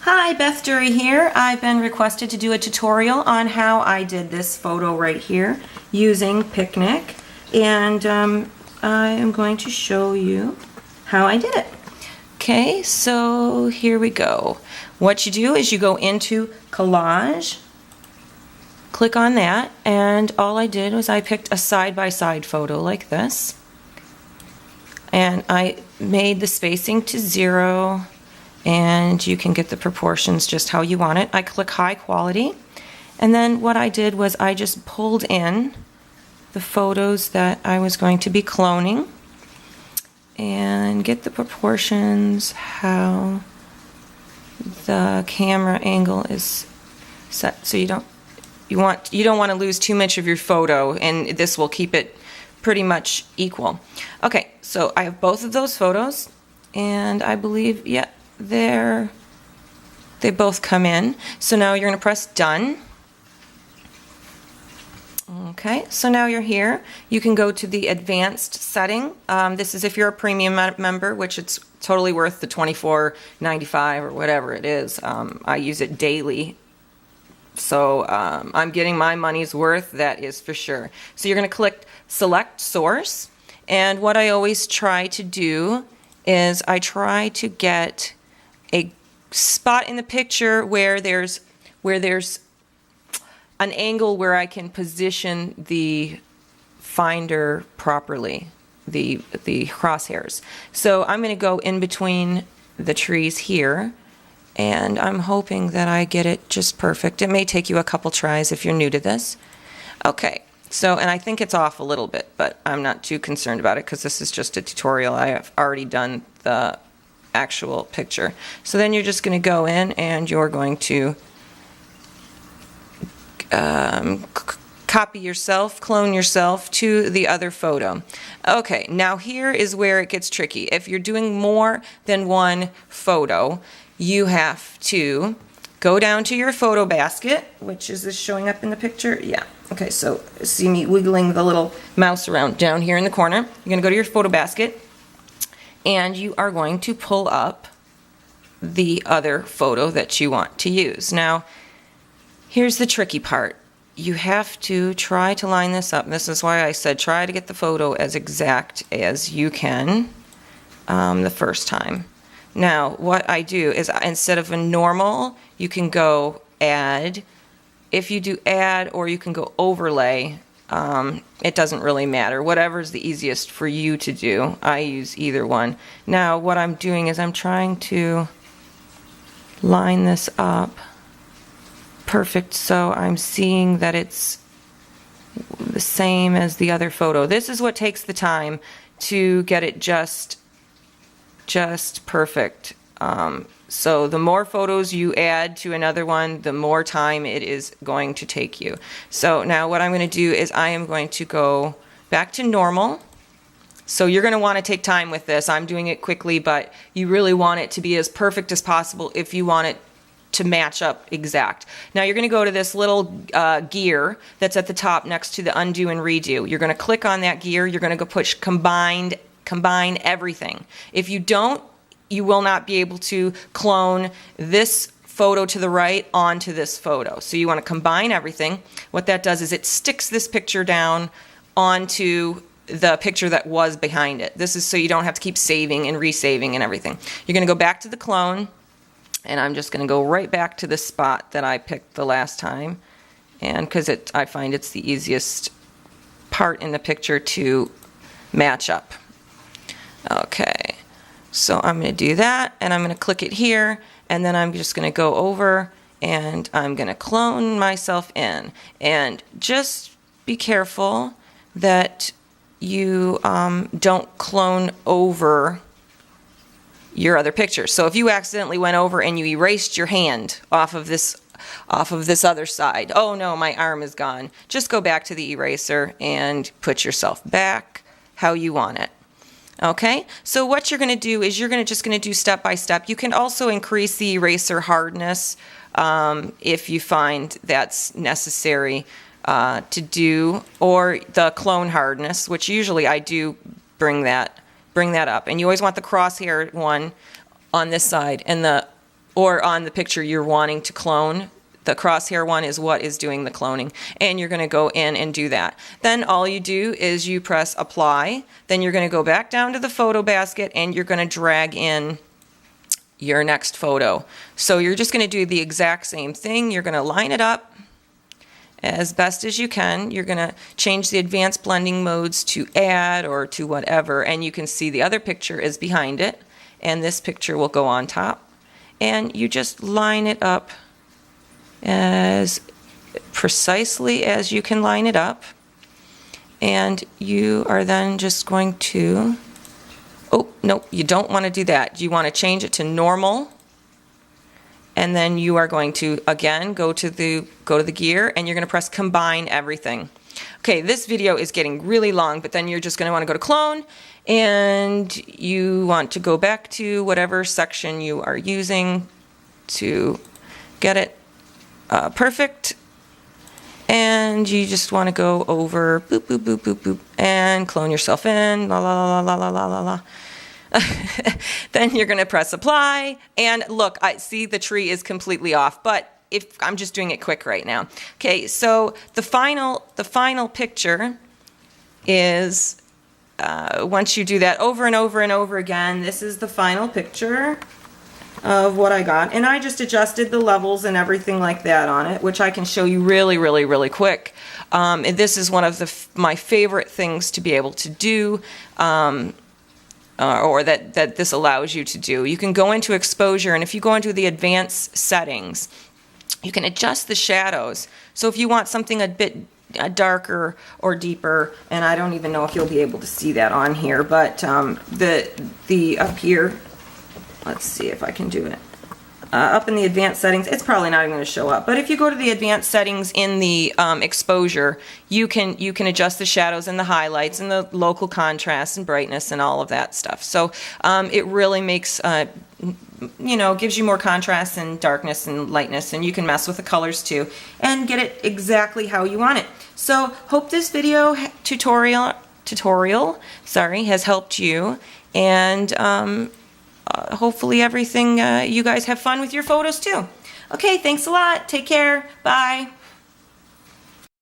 Hi, Beth Dury here. I've been requested to do a tutorial on how I did this photo right here using Picnic, and I am going to show you how I did it. Okay, so here we go. What you do is you go into Collage, click on that, and all I did was I picked a side-by-side photo like this, and I made the spacing to 0, and you can get the proportions just how you want it. I click high quality, and then what I did was I just pulled in the photos that I was going to be cloning and get the proportions how the camera angle is set, so you don't want to lose too much of your photo, and this will keep it pretty much equal. Okay, so I have both of those photos, and I believe, yeah, they both come in. So now you're going to press done. Okay, so now you're here. You can go to the advanced setting. This is if you're a premium member, which it's totally worth the $24.95 or whatever it is. I use it daily, so I'm getting my money's worth, that is for sure. So you're going to click select source, and what I always try to do is I try to get a spot in the picture where there's an angle where I can position the finder properly, the crosshairs. So I'm going to go in between the trees here, and I'm hoping that I get it just perfect. It may take you a couple tries if you're new to this. Okay, so, and I think it's off a little bit, but I'm not too concerned about it because this is just a tutorial. I have already done the actual picture. So then you're just going to go in and you're going to copy yourself, clone yourself to the other photo. Okay, now here is where it gets tricky. If you're doing more than one photo, you have to go down to your photo basket, which is this showing up in the picture? Yeah. Okay, so see me wiggling the little mouse around down here in the corner. You're going to go to your photo basket, and you are going to pull up the other photo that you want to use. Now, here's the tricky part. You have to try to line this up. This is why I said try to get the photo as exact as you can the first time. Now, what I do is instead of a normal, you can go add. If you do add, or you can go overlay, it doesn't really matter. Whatever's the easiest for you to do. I use either one. Now, what I'm doing is I'm trying to line this up perfect so I'm seeing that it's the same as the other photo. This is what takes the time to get it just perfect. So the more photos you add to another one, the more time it is going to take you. So now what I'm going to do is I am going to go back to normal. So you're going to want to take time with this. I'm doing it quickly, but you really want it to be as perfect as possible if you want it to match up exact. Now you're going to go to this little gear that's at the top next to the undo and redo. You're going to click on that gear. You're going to go push combine everything. If you don't, you will not be able to clone this photo to the right onto this photo. So you want to combine everything. What that does is it sticks this picture down onto the picture that was behind it. This is so you don't have to keep saving and resaving and everything. You're going to go back to the clone, and I'm just going to go right back to the spot that I picked the last time, and because I find it's the easiest part in the picture to match up. Okay. So I'm going to do that, and I'm going to click it here, and then I'm just going to go over and I'm going to clone myself in. And just be careful that you don't clone over your other picture. So if you accidentally went over and you erased your hand off of this other side, oh no, my arm is gone. Just go back to the eraser and put yourself back how you want it. Okay, so what you're going to do is you're just going to do step by step. You can also increase the eraser hardness if you find that's necessary to do, or the clone hardness, which usually I do bring that up. And you always want the crosshair one on this side and the or on the picture you're wanting to clone. The crosshair one is what is doing the cloning, and you're going to go in and do that. Then all you do is you press apply, then you're going to go back down to the photo basket and you're going to drag in your next photo. So you're just going to do the exact same thing. You're going to line it up as best as you can. You're going to change the advanced blending modes to add or to whatever, and you can see the other picture is behind it, and this picture will go on top. And you just line it up as precisely as you can line it up, and you are then just going to, oh no, you don't want to do that. You want to change it to normal, and then you are going to again go to the gear, and you're going to press combine everything. Okay, this video is getting really long, but then you're just going to want to go to clone, and you want to go back to whatever section you are using to get it perfect, and you just want to go over boop boop boop boop boop and clone yourself in, la la la la la la la. Then you're going to press apply, and look, I see the tree is completely off, but if I'm just doing it quick right now. Okay, so the final picture is once you do that over and over and over again, this is the final picture of what I got, and I just adjusted the levels and everything like that on it, which I can show you really quick. And this is one of my favorite things to be able to do, or that this allows you to do. You can go into exposure, and if you go into the advanced settings, you can adjust the shadows. So if you want something a bit darker or deeper, and I don't even know if you'll be able to see that on here, but the up here, let's see if I can do it. Up in the advanced settings, it's probably not even going to show up, but if you go to the advanced settings in the exposure, you can adjust the shadows and the highlights and the local contrast and brightness and all of that stuff. So it really makes gives you more contrast and darkness and lightness, and you can mess with the colors too and get it exactly how you want it. So hope this video tutorial has helped you, and hopefully everything, you guys have fun with your photos too. Okay, thanks a lot. Take care. Bye.